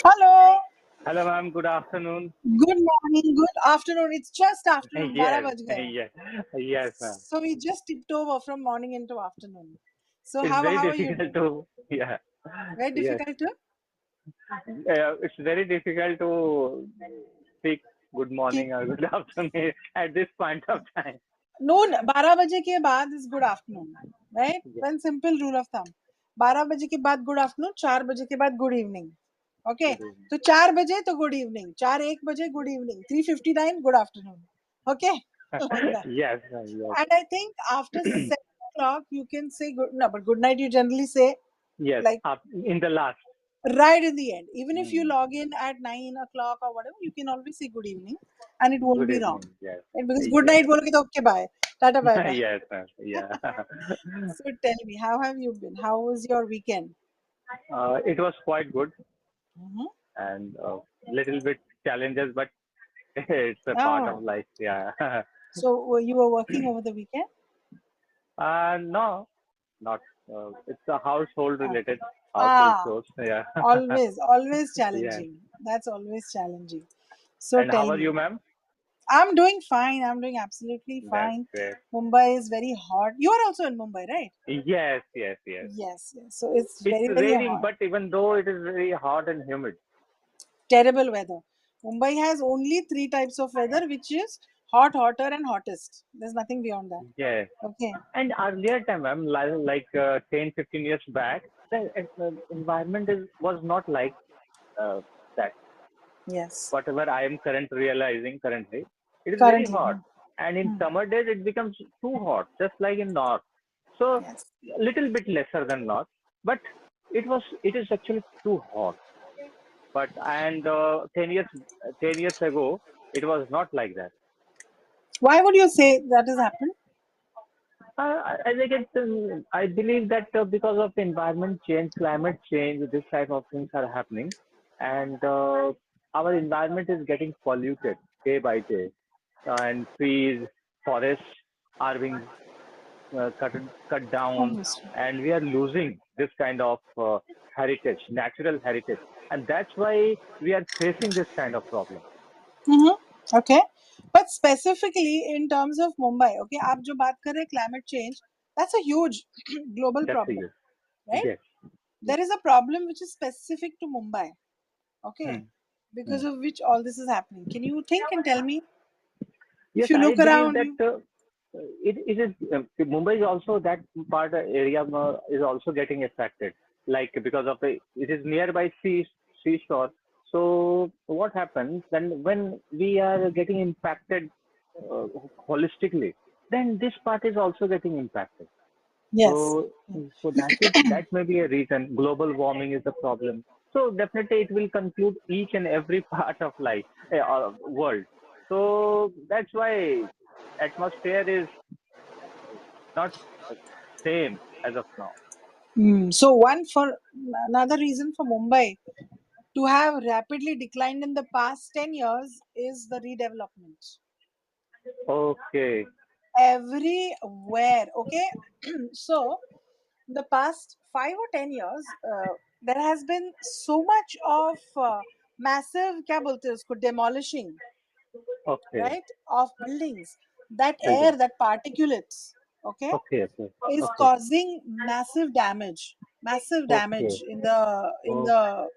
Hello. Hello, ma'am. Good afternoon. Good morning. Good afternoon. It's just afternoon. 12 Yes, baj gaye. yes, yes, ma'am. So we just tipped over from morning into afternoon. So It's very how are you difficult doing? to, yeah, Very yes. difficult to It's very difficult to speak good keep morning or good afternoon at this point of time. noon 12 बजे के बाद is good afternoon, right? Yes, One simple rule of thumb. 12 बजे के बाद good afternoon, 4 बजे के बाद good evening. Okay? good evening. तो 4 बजे तो good evening, 4 1 बजे good evening, 3:59 good afternoon. Okay? Like that. Yes, ma'am, yes, And I think after 7 o'clock you can say good no, but good night you generally say yes. like In the last. right in the end. Even if you Hmm. log in at 9 o'clock or whatever, you can always say good evening and it won't Good be wrong. evening. Yes, Right? Because good yes, night bologe to okay bye. Tata bye bye. yes, ma'am. Yeah. So tell me, how have you been? How was your weekend? It was quite good Hmm. and little bit challenges, but it's a part Oh, of life. Yeah. so you were working over the weekend? No, not. It's a household Ah, related household ah, chores. Yeah. always Yeah. challenging. That's always challenging. So And tell how are you, me. ma'am? I'm doing fine. I'm doing absolutely That's fine. great. Mumbai is very hot. You are also in Mumbai, right? Yes, yes, yes. Yes, yes. So it's It's very raining, hot. but even though it is very hot and humid. Terrible weather. Mumbai has only three types of weather, which is hot, hotter, and hottest. There's nothing beyond that. Yes. Okay. And earlier time, ma'am, like 10, 15 years back, the environment was not like uh, that. Yes. Whatever I am realizing currently, it is very Currently. hot. And in Hmm. summer days, it becomes too hot, just like in north. So Yes. a little bit lesser than north, but it is actually too hot. But and 10 years ago, it was not like that. Why would you say that has happened? I think I believe that because of environment change, climate change, this type of things are happening, and our environment is getting polluted day by day, and trees, forests are being cut down, Obviously. and we are losing this kind of heritage, natural heritage, and that's why we are facing this kind of problem. Mm-hmm. Okay. But specifically in terms of Mumbai, okay, आप जो बात कर रहे हैं climate change, that's a huge global That's a problem, yes, right? yes, yes. There is a problem which is specific to Mumbai, okay, Hmm. because Hmm. of which all this is happening. Can you think and tell me? If Yes, you I look believe around that you, it is Mumbai is also that part area is also getting affected, like because of the it is nearby seashore. So what happens then when we are getting impacted uh, holistically, then this part is also getting impacted. yes. So that may be a reason. Global warming is a problem. So definitely it will conclude each and every part of life, world. So that's why atmosphere is not same as of now. So one for another reason for Mumbai to have rapidly declined in the past 10 years is the redevelopment. Okay. Everywhere, okay? So the past 5 or 10 years, there has been so much of massive क्या बोलते हैं उसको demolishing, Okay. right, of buildings. That Building. air, that particulates, okay, Okay. Okay. is Okay. causing massive Okay. damage in the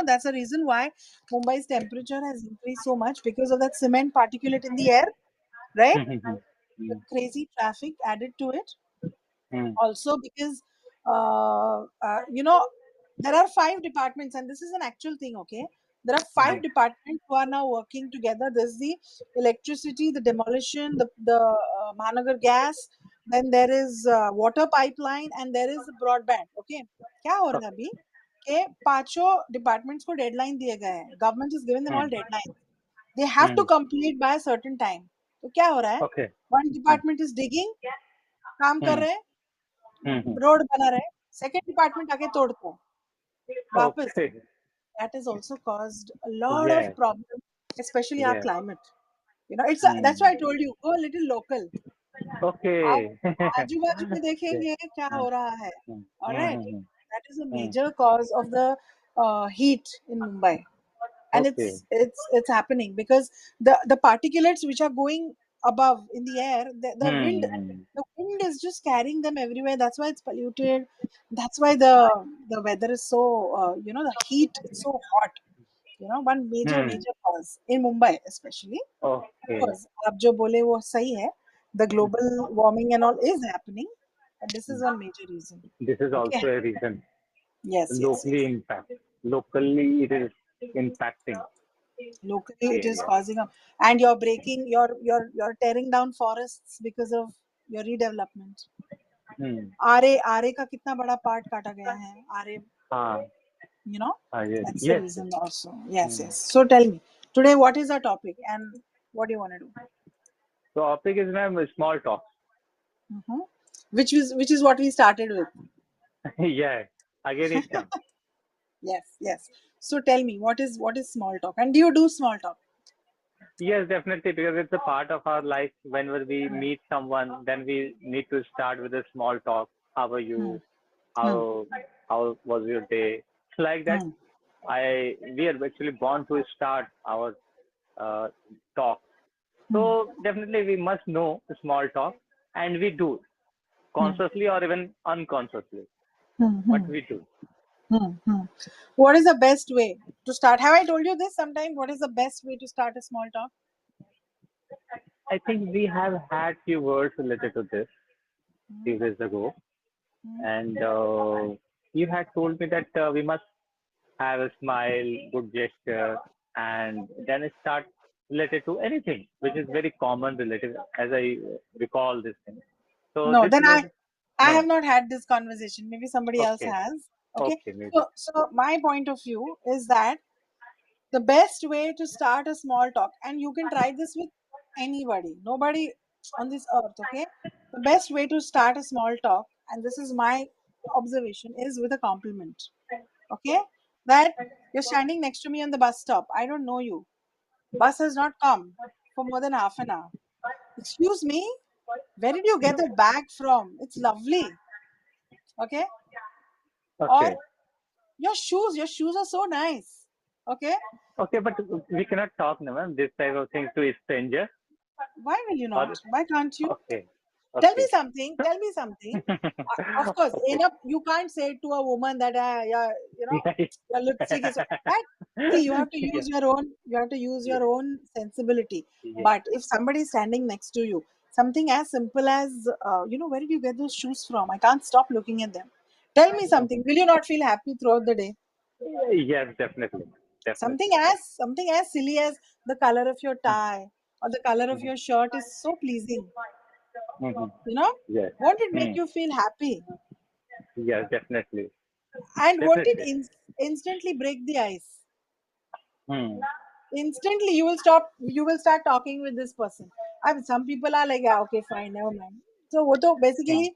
that's the reason why Mumbai's temperature has increased so much because of that cement particulate in the air, right? The crazy traffic added to it, also because there are five departments, and this is an actual thing, okay? There are five departments who are now working together. There's the electricity, the demolition, the Mahanagar gas, then there is water pipeline, and there is broadband, okay? क्या हो रहा है अभी कि पांचों departments को deadline दिए गए हैं. Government is given them all deadline. They have to complete by certain time. तो क्या हो रहा है? Okay. One department is digging, काम कर रहे हैं, Okay. रोड बना रहे हैं, सेकंड डिपार्टमेंट आके तोड़ते हैं वापस. Okay. That has also caused a lot of Yes. problems, especially our Yes. climate. That's why Hmm. I told you, go a little local. आप Okay. आजू बाजू में Yes. देखेंगे क्या Hmm. हो रहा है. Hmm. All Hmm. right, Hmm. that is a Hmm. major cause of the heat in Mumbai, and Okay. it's happening because the particulates which are going above in the air, Hmm. the wind is just carrying them everywhere. That's why it's polluted. That's why the weather is so the heat, it's so hot. One Hmm. major cause in Mumbai especially. Of Okay. course, आप जो बोले वो सही है. The global warming and all is happening, but this is one major reason. This is Okay. also a reason. Yes, yes, Locally yes. impact. Locally, it is impacting Locally, the it is area. causing a, and you're breaking, you're tearing down forests because of your redevelopment. Hmm. आरे का कितना बड़ा part काटा गया है आरे. हाँ. You know, Yes. that's the Yes. Yes. reason also. Yes, Hmm. yes. So tell me, today what is our topic and what do you want to do? So topic is ma'am small talks. Hmm. Which is what we started with. Yeah. Again it comes. Yes, yes. So tell me, what is small talk, and do you do small talk? Yes, definitely, because it's a part of our life. Whenever we Hmm. meet someone, then we need to start with a small talk. How are Hmm. you? Hmm. How was your day? Like that. Hmm. We are actually born to start our uh, talk. Hmm. So definitely we must know the small talk, and we do Hmm. consciously or even unconsciously, Hmm. but Hmm. we do. Hmm. Hmm. What is the best way to start? Have I told you this sometime? What is the best way to start a small talk? I think we have had few words related to this Hmm. few days ago, Hmm. and you had told me that we must have a smile, good gesture, and then start related to anything, which is very common related, as I recall this thing. So No, this then I related, I have no, not had this conversation. Maybe somebody else okay, has. Okay. okay, maybe, So my point of view is that the best way to start a small talk, and you can try this with anybody, nobody on this earth, okay? The best way to start a small talk, and this is my observation, is with a compliment, okay? That you're standing next to me on the bus stop. I don't know you. Bus has not come for more than half an hour. Excuse me, where did you get that bag from? It's lovely, okay? Or okay, your shoes are so nice, okay? okay, but we cannot talk now, ma'am, this type of things to a stranger, Why will you or not? Why can't you? okay, Tell me okay. something. Tell me something. Of course, Okay. you can't say to a woman that yeah, Right. your lipstick is that. See, you have to Yeah. use your own. You have to use Yes. your own sensibility. Yes. But if somebody is standing next to you, something as simple as where did you get those shoes from? I can't stop looking at them. Tell me something. Mhm. Will you not feel happy throughout the day? Yes, definitely. Something Definitely. as silly as the color of your tie or the color of Mhm. your shirt is so pleasing. Mhm. You know, Yes. won't it make Mm. you feel happy? Yes, definitely. And won't it Definitely. instantly break the ice? Hmm. Instantly, you will start talking with this person. I mean, some people are like, yeah, okay, fine, never mind. So वो तो Hmm. basically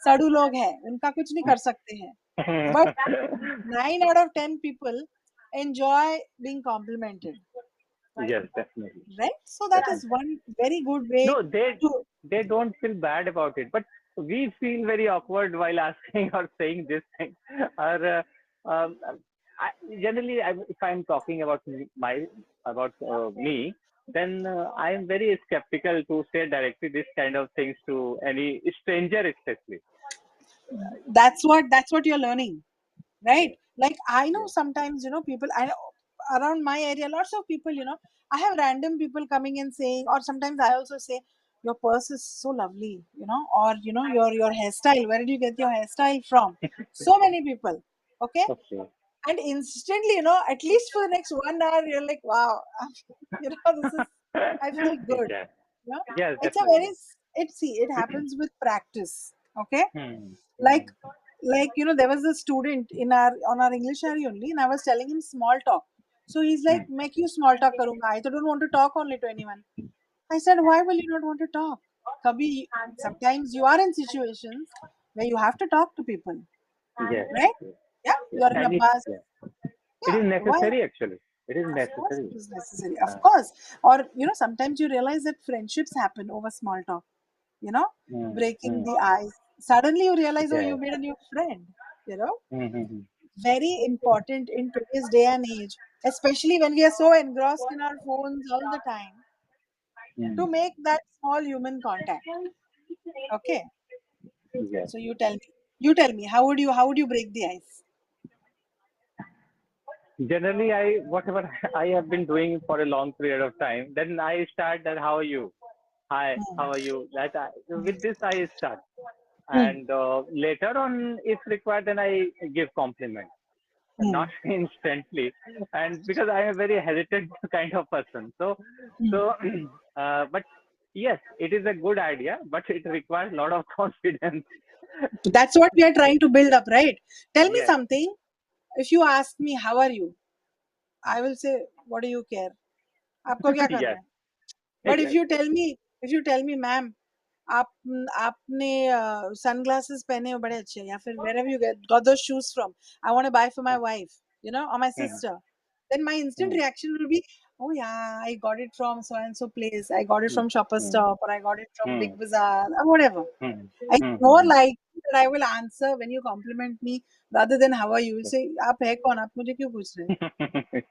साधु लोग हैं, उनका कुछ नहीं कर सकते हैं. But 9 out of 10 people enjoy being complimented, Yes, definitely. right? So that is Definitely. one very good way No, to. they don't feel bad about it, but we feel very awkward while asking or saying this thing. Or um, I, generally, if I'm talking about me, then I am very skeptical to say directly this kind of things to any stranger, especially. That's what you're learning, right? Yes, Like I know yes, sometimes people I know around my area, lots of people, I have random people coming and saying, or sometimes I also say, your purse is so lovely, or your hairstyle, where did you get your hairstyle from? So many people, okay? okay, And instantly, at least for the next 1 hour, you're like, wow, this is, I feel good. yes, you know yes, it's a definitely. very it happens with practice, okay? Hmm. like Hmm. there was a student in our on our English area only, and I was telling him small talk. So he's like, Hmm. मैं क्यों small talk करूंगा? I don't want to talk only to anyone. I said, why will you not want to talk? कभी Sometimes you are in situations where you have to talk to people, Yes, right? yes, Yeah, yes. you're in a And bus. yeah. It Yeah, is why? necessary actually. It is Of course necessary. it is necessary, of Uh, course. Or sometimes you realize that friendships happen over small talk, you know mm, breaking mm, the ice. Suddenly you realize, oh, yeah. you made a new friend, you know Mm-hmm. very important in today's day and age, especially when we are so engrossed in our phones all the time, Mm. to make that small human contact. Okay, Yes. so you tell me, how would you break the ice? Generally, I whatever I have been doing for a long period of time, then I start that how are you? Hi, Hmm. how are you? With this I start, Hmm. and later on, if required, then I give compliment, not Hmm. instantly, and because I am a very hesitant kind of person. Hmm. So, but yes, it is a good idea, but it requires a lot of confidence. That's what we are trying to build up, right? Tell me Yes, something. If you ask me, how are you? I will say, what do you care? आपको क्या करना yes, है? But yes. if you tell me, ma'am, आप आपने sunglasses पहने हो बड़े अच्छे हैं, या फिर wherever you got those shoes from, I want to buy for my wife, or my Hmm, sister, then my instant hmm, reaction will be, oh yeah, I got it from so and so place, I got it hmm, from Shopper hmm, Stop, or I got it from hmm, Big Bazaar, or whatever. hmm, It's hmm, more hmm, like that I will answer when you compliment me rather than how are you. You hmm. say, आप है कौन, आप मुझे क्यों पूछ रहे हैं?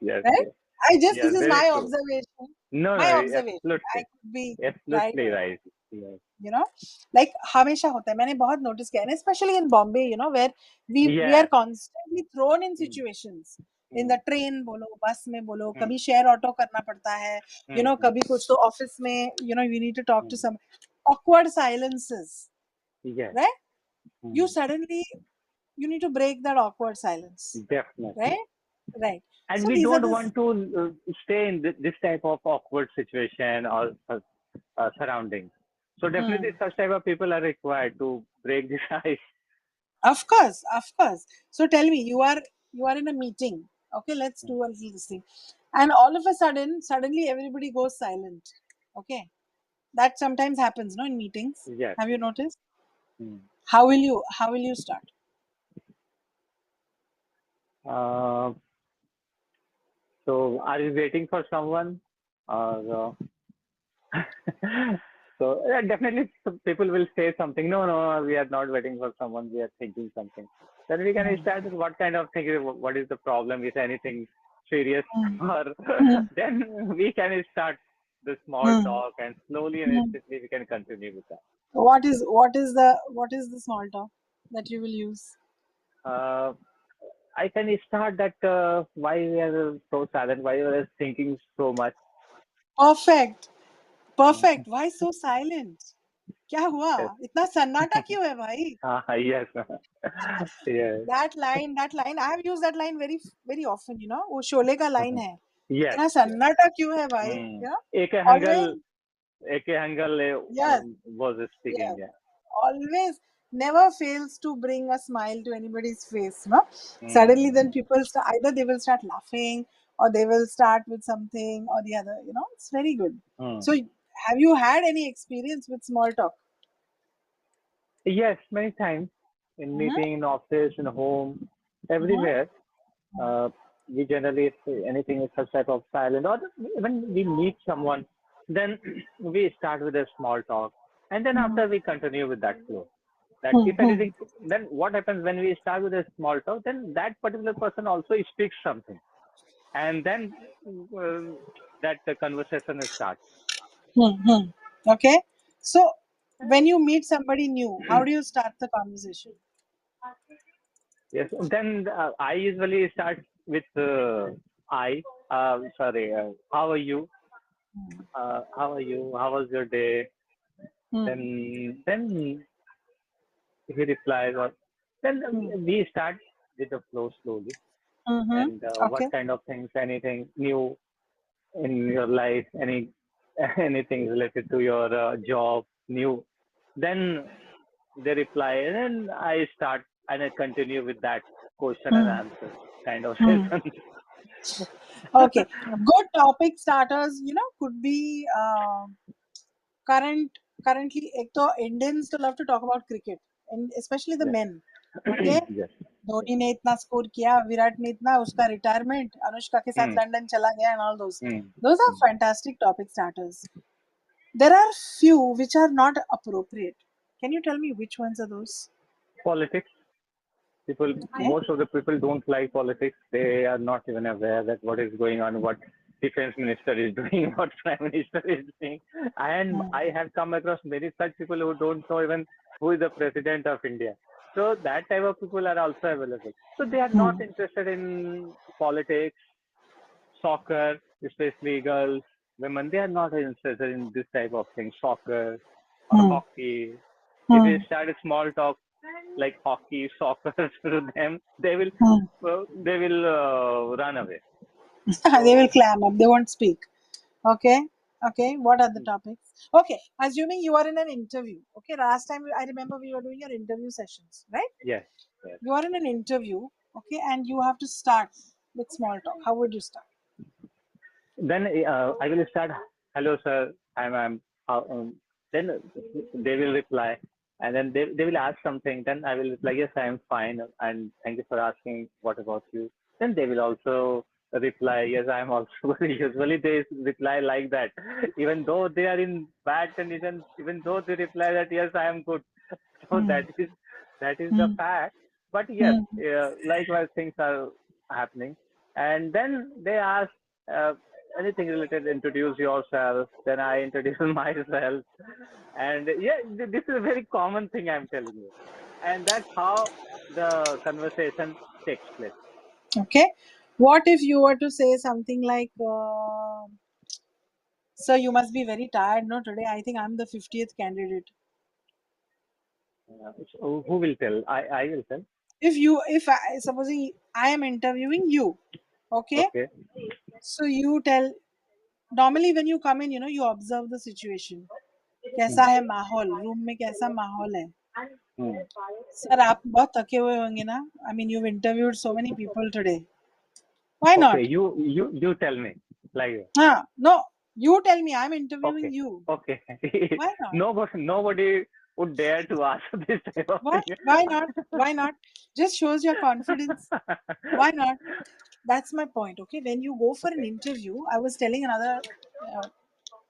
Yes, Right? yes, This yes, is very my true. observation. No, My no, observation. I absolutely, could be right absolutely or right. Yes, you know like हमेशा होता है, मैंने बहुत नोटिस किया है, especially in Bombay, where we are yes. constantly thrown in Hmm, situations, in hmm, the train बोलो, बस में बोलो, hmm, कभी शेयर ऑटो करना पड़ता है, hmm, hmm, कभी कुछ तो ऑफिस में, you need to talk to hmm. some awkward silences, Yes, right? You hmm, suddenly you need to break that awkward silence, definitely. right? Right. And So we these are don't the want to stay in this type of awkward situation or surroundings. So definitely, hmm. such type of people are required to break this ice. Of course, of course. So tell me, you are in a meeting. Okay, let's do a little this thing. And all of a sudden, suddenly everybody goes silent. Okay. That sometimes happens, no, in meetings. Yes. Have you noticed? Hmm. How will you start? Uh, so, are you waiting for someone, or so definitely some people will say something. No, no, we are not waiting for someone. We are thinking something. Then we can Hmm. start with what kind of thing. What is the problem? Is anything serious? Hmm. Or Hmm. then we can start the small Hmm. talk, and slowly and Hmm. steadily we can continue with that. What is the small talk that you will use? Uh, I can start that why we are so silent, why we are thinking so much. Perfect. Perfect. Why so silent? क्या हुआ? Yes. इतना सन्नाटा क्यों है भाई? Yes. Yes. That line, I have used that line very very often, वो शोले का line है, Yes. इतना Yes. सन्नाटा क्यों है भाई? Hmm. AK Hangal Yes, was speaking. yes, Yeah. always, never fails to bring a smile to anybody's face, no? Suddenly Hmm. then people start, either they will start laughing, or they will start with something or the other, it's very good. Hmm. So have you had any experience with small talk? Yes, many times in Mm-hmm. meeting, in office, in home, Mm-hmm. everywhere. Uh, we generally say anything is such type of silent, or when we meet someone, then we start with a small talk, and then after we continue with that flow. That if Mm-hmm. anything, then what happens when we start with a small talk? Then that particular person also speaks something, and then that the conversation starts. Mm-hmm. Okay. So when you meet somebody new, how do you start the conversation? Yes, then I usually start with I. Sorry, how are you? How are you? How was your day? Hmm. Then he replies, or then Hmm. we start with the flow slowly. Mm-hmm. And Okay. what kind of things, anything new in your life, anything related to your job, new. Then they reply, and then I start and I continue with that question and Hmm. answer kind of Hmm. session. Okay. Good topic starters, could be current currently, एक तो Indians to love to talk about cricket, and especially the Yes. men. Okay. Yes. Dhoni ने इतना score किया, विराट ने इतना, उसका retirement, Anushka के साथ Hmm. लंदन चला गया, and all those. Hmm. Those are Hmm. fantastic topic starters. There are few which are not appropriate. Can you tell me which ones are those? Politics. People, Okay. most of the people don't like politics. They are not even aware that what is going on, what defense minister is doing, what prime minister is doing. And Hmm. I have come across many such people who don't know even who is the president of India. So that type of people are also available. So they are not Hmm. interested in politics, soccer, especially girls, women. They are not interested in this type of thing, soccer or Hmm. hockey. If Hmm. you start a small talk like hockey, soccer to them, Hmm. they will run away. They So will clam up. They won't speak. Okay. Okay. What are the topics? Okay. Assuming you are in an interview. Okay. Last time I remember we were doing your interview sessions, right? yes, yes. You are in an interview. Okay. And you have to start with small talk. How would you start? Then I will start. Hello, sir. I'm. Then they will reply, and then they will ask something. Then I will reply, yes, I am fine, and thank you for asking. What about you? Then they will also reply, yes, I am also. Usually they reply like that, even though they are in bad condition. Even though they reply that yes, I am good. So Hmm. that is the Hmm. fact. But yes, Hmm. likewise things are happening, and then they ask. Uh, Anything related, introduce yourself. Then I introduce myself, and yeah, this is a very common thing I'm telling you, and that's how the conversation takes place. Okay. What if you were to say something like, "Sir, you must be very tired, no? Today, I think I'm the 50th candidate." So who will tell? I will tell. If I, supposing I am interviewing you, okay? Okay. So you tell. Normally, when you come in, you observe the situation. Hmm. कैसा है माहौल room में कैसा माहौल है Hmm. Sir आप बहुत थके हुए होंगे ना I mean you interviewed so many people today why Okay. Not You tell me like that. हाँ no you tell me I'm interviewing Okay. you Okay. why not Nobody would dare to ask this type of what thing. why not just shows your confidence why not that's my point okay when you go for an Okay. interview I was telling uh,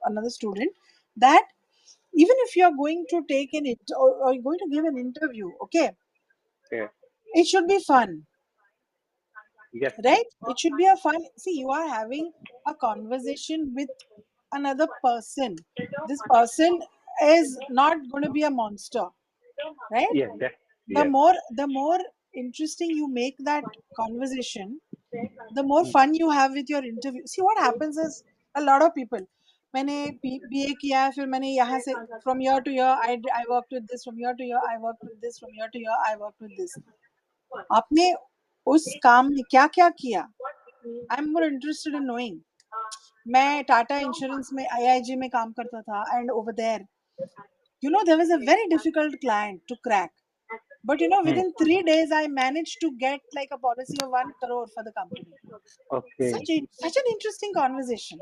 another student that even if you're going to take or you're going to give an interview okay Okay. it should be fun Yes. right it should be a fun see you are having a conversation with another person this person is not going to be a monster right Yes. That. the Yes. more the more interesting you make that conversation the more fun you have with your interview see what happens is a lot of people मैंने BA किया है फिर मैंने यहाँ से from year to year I worked with this from year to year I worked with this from year to year I worked with this आपने उस काम में क्या क्या किया I am more interested in knowing मैं टाटा इंश्योरेंस में IIG में काम करता था and over there there was a very difficult client to crack but Hmm. within 3 days I managed to get like a policy of 1 crore for the company Okay. such an interesting conversation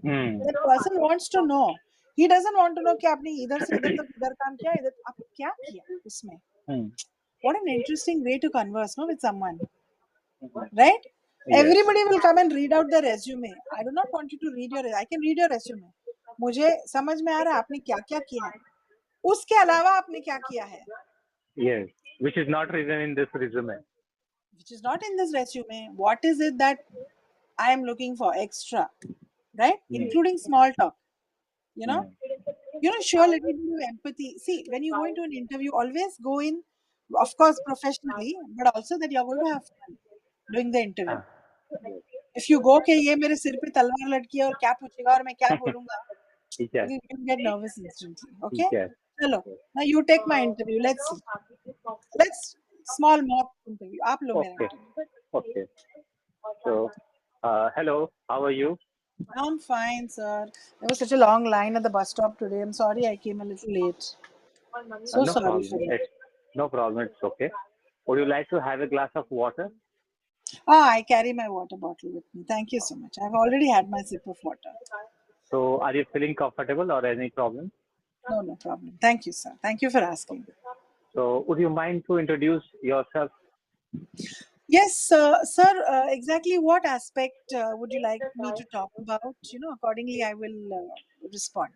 Hmm. that person wants to know he doesn't want to know कि आपने इधर से इधर तक इधर काम किया इधर आप क्या किया उसमें Hmm. what an interesting way to converse no with someone Mhm. right Yes. everybody will come and read out the resume I do not want you to read your I can read your resume मुझे समझ में आ रहा है आपने क्या क्या किया है उसके अलावा आपने क्या किया है Yes. Which is not written in this resume. which is not in this resume what is it that I am looking for extra right Hmm. including small talk you know Hmm. show a little bit of empathy see when you go into an interview always go in of course professionally but also that you're going to have fun doing the interview Ah. if you go कि ये मेरे सिर पे तलवार लटकी है और क्या पूछेगा और मैं क्या बोलूंगा Yes. you get nervous instantly okay Yes. चलो now you take my interview let's see let's small mock interview आप लो मेरा Okay. interview Okay. So, hello. How are you? I'm fine sir there was such a long line at the bus stop today I'm sorry I came a little late so No sorry problem. for that No problem. It's okay. Would you like to have a glass of water? ah I carry my water bottle with me thank you so much I've already had my sip of water So, are you feeling comfortable or any problem? no problem thank you sir thank you for asking So, would you mind to introduce yourself? yes sir exactly what aspect would you like me to talk about accordingly I will respond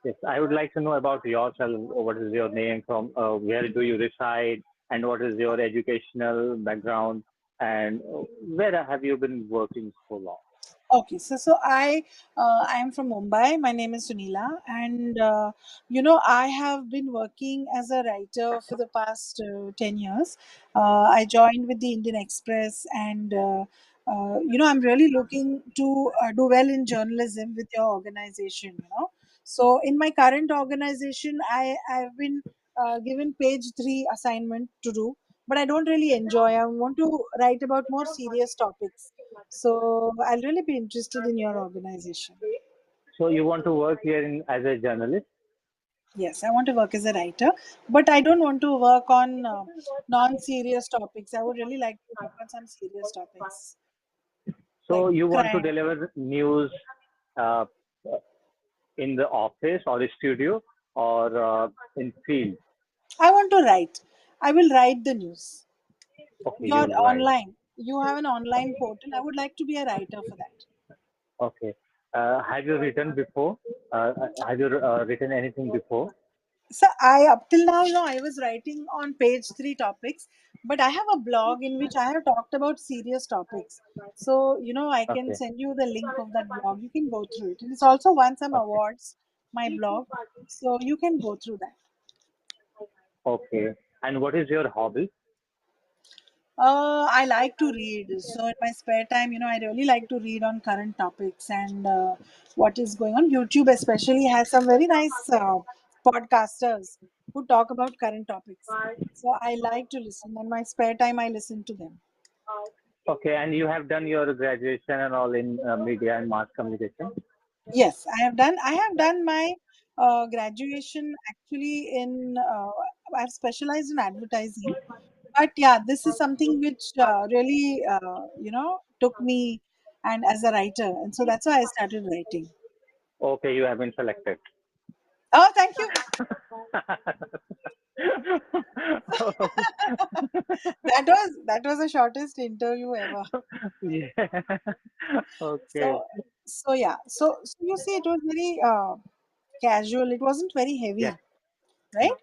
Yes, I would like to know about yourself. What is your name? From where do you reside? and what is your educational background, and where have you been working so long? Okay, so I am from Mumbai. My name is Sunila, and I have been working as a writer for the past 10 years. I joined with the Indian Express, and I'm really looking to do well in journalism with your organization. So in my current organization, I've been given page three assignment to do, but I don't really enjoy. I want to write about more serious topics, so I'll really be interested in your organization. So you want to work here as a journalist? Yes, I want to work as a writer, but I don't want to work on non-serious topics. I would really like to work on some serious topics like So you want to crime. deliver news uh, in the office or the studio or in field? I want to write. I will write the news. Okay, you You're will write. online. You have an online portal. I would like to be a writer for that. Okay. Have you written before? Have you written anything before? So I up till now, I was writing on page three topics, but I have a blog in which I have talked about serious topics. So I can Okay. send you the link of that blog. You can go through it. And it's also won some Okay. awards, my blog. So you can go through that. Okay. And what is your hobby? I like to read. So in my spare time, I really like to read on current topics and what is going on. YouTube especially has some very nice podcasters who talk about current topics. So I like to listen. In my spare time, I listen to them. Okay. And you have done your graduation and all in media and mass communication? Yes, I have done. I have done my graduation actually in. I've specialized in advertising, but yeah, this is something which really took me and as a writer, and so that's why I started writing. Okay, you have been selected. Oh, thank you. That was the shortest interview ever. Yeah. Okay. So yeah, so you see, it was very casual. It wasn't very Yeah. heavy, right?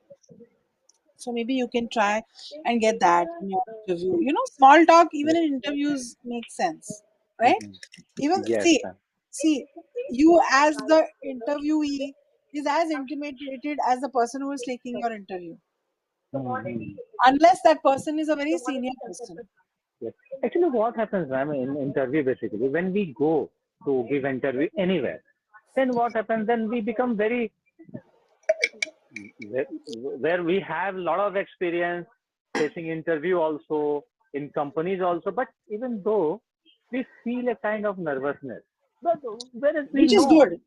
So maybe you can try and get that in your interview. Small talk even Yeah. in interviews makes sense, right? Mhm. Even Yes, see, you as the interviewee is as intimidated as the person who is taking your interview, Mhm. unless that person is a very senior person. Yes. Actually, what happens, ma'am, in interview basically, when we go to give interview anywhere, then what happens? Then we become very where, where we have a lot of experience facing interview also in companies also, but even though we feel a kind of nervousness, but whereas we Which is know good.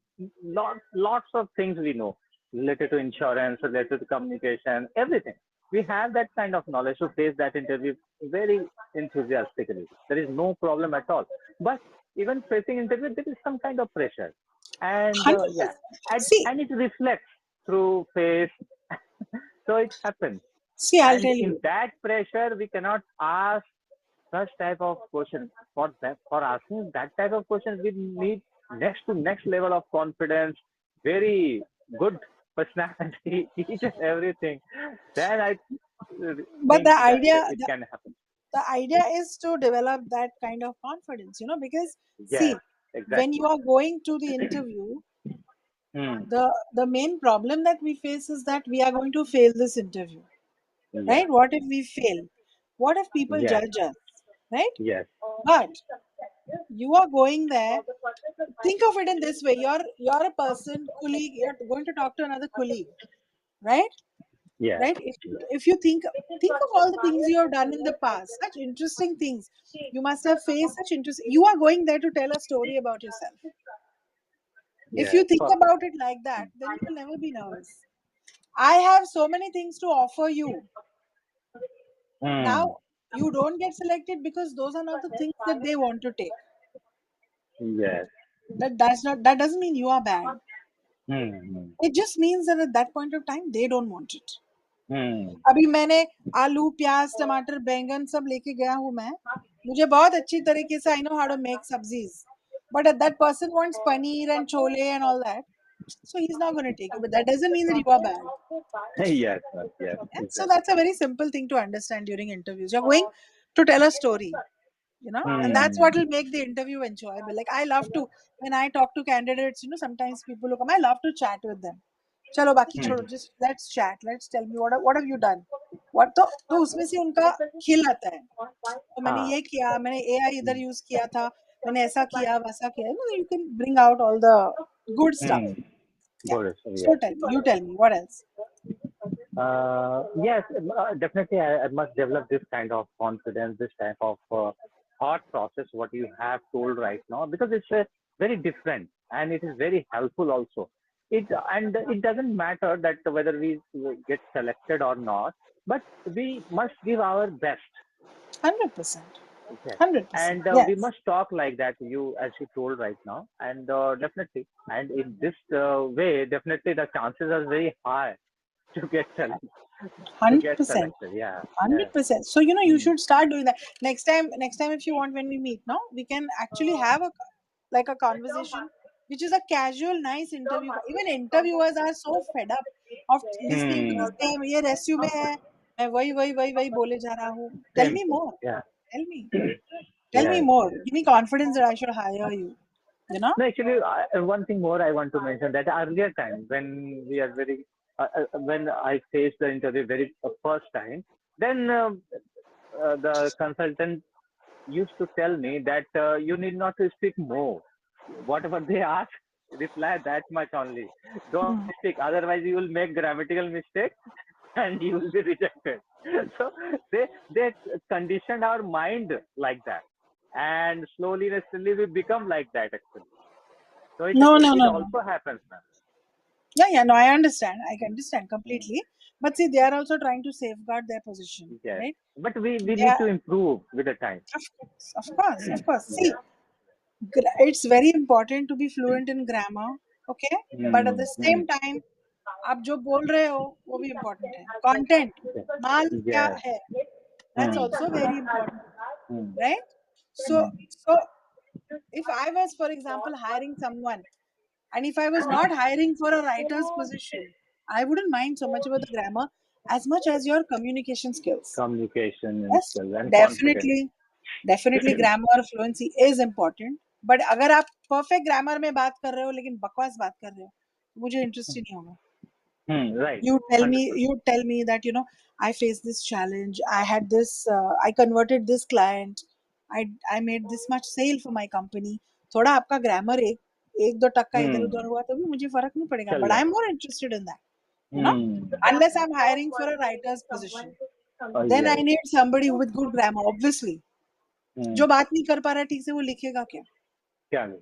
lots of things we know related to insurance, related to communication, everything. We have that kind of knowledge to face that interview very enthusiastically. There is no problem at all. But even facing interview, there is some kind of pressure, and yeah, 100%. See, and it reflects through face. So it happens. I'll And tell in you. that pressure, we cannot ask such type of questions. For that, for asking that type of questions, we need next to next level of confidence, very good personality, each and everything. Then I But think that it can happen. the idea is to develop that kind of confidence, because Yes, see, when exactly. you are going to the interview, Hmm. the main problem that we face is that we are going to fail this interview, Yes, right? What if we fail? What if people yes, judge us, right? yes, But you are going there. Think of it in this way: you're a person, colleague. You're going to talk to another colleague, right? yes, Right? If you think of all the things you have done in the past, such interesting things you must have faced, such interesting. You are going there to tell a story about yourself. If yes. you think Perfect. about it like that, then you will never be nervous. I have so many things to offer you. Hmm. Now, you don't get selected because those are not the things that they want to take. Yes. That doesn't mean you are bad. Hmm. It just means that at that point of time they don't want it. Hmm. अभी मैंने आलू प्याज टमाटर बैंगन सब लेके गया हूँ मैं. मुझे बहुत अच्छी तरीके से I know how to make सब्जीज. But if that person wants paneer and chole and all that, So he's not going to take you. But that doesn't mean that you are bad. Yes, ma'am. Yes, Yeah? So exactly. that's a very simple thing to understand during interviews. You're going to tell a story, and that's Hmm. what will make the interview enjoyable. Like I love to, when I talk to candidates, sometimes people who come, I love to chat with them. चलो बाकी छोड़ो, Hmm. just let's chat, let's tell me what have you done, what तो उसमें से उनका खिल आता है, तो मैंने हाँ. ये किया, मैंने एआई इधर Hmm. यूज किया था, मैंने ऐसा किया वैसा किया, you can bring out all the good stuff. Hmm. Yeah. Good. So Yes. you tell me what else. Yes, definitely. I must develop this kind of confidence, this type of thought process. What you have told right now, because it's very different and it is very helpful also. It doesn't matter that whether we get selected or not, but we must give our best. 100%. Okay. 100%. And we Yes. must talk like that, you as you told right now, and definitely, and in this way, definitely the chances are very high to get to get 100%. selected. Yeah, yeah. 100%. So you Hmm. should start doing that next time. Next time, if you want, when we meet, no, we can actually have a conversation, which is a casual, nice interview. Even interviewers are so fed up of listening to Hmm. the same. ये resume है, मैं वही बोले जा रहा हूँ. Tell Same me thing. more. Yeah. Tell me. Tell me Yes. more. Give me confidence that I should hire you. You know. No, actually, one thing more I want to mention that earlier time when we are very when I faced the interview very first time, then the consultant used to tell me that you need not to speak more. Whatever they ask, reply that much only. Don't Hmm. speak, otherwise you will make grammatical mistakes and you will be rejected. So they conditioned our mind like that, and slowly and slowly we become like that actually. So it No, no, it no, no. also happens, man. Yeah, yeah. No, I understand. I understand completely. But see, they are also trying to safeguard their position, Yes, right? but we They need are, to improve with the time. of course, of course, of course. Yes. See, it's very important to be fluent in grammar, okay? But at Hmm. the Hmm. same time, आप जो बोल रहे हो वो भी important है. Content, माल क्या Yes. है? That's Hmm. also very important, Hmm. right? So if I was, for example, hiring someone, and if I was not hiring for a writer's position, I wouldn't mind so much about the grammar as much as your communication skills. Communication and Yes, skill and confidence. definitely, definitely grammar fluency is important. But अगर आप perfect grammar में बात कर रहे हो लेकिन बकवास बात कर रहे हो, तो मुझे interest ही नहीं होगा. Hmm. Right. You tell me, 100%. you tell me that I faced this challenge. I had this. I converted this client. I made this much sale for my company. थोड़ा आपका grammar एक दो टक्का इधर Hmm. उधर हुआ तो भी मुझे फर्क नहीं पड़ेगा. चल But I'm जाएगा. more interested in that. You know, Hmm. unless I'm hiring for a writer's position, Oh then I yes. need somebody with good grammar. Obviously, Hmm. जो बात नहीं कर पा रहा ठीक से वो लिखेगा क्या, क्या नहीं.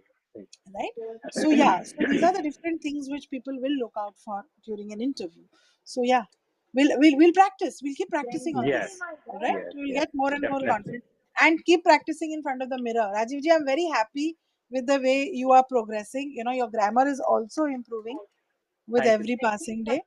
right? So yeah, so these are the different things which people will look out for during an interview. So yeah, we'll practice. We'll keep practicing on Yes. this. All right, Yes. we'll Yes. get more and more Definitely. confident and keep practicing in front of the mirror. Rajiv ji, I'm very happy with the way you are progressing. Your grammar is also improving with Thank you. every passing day.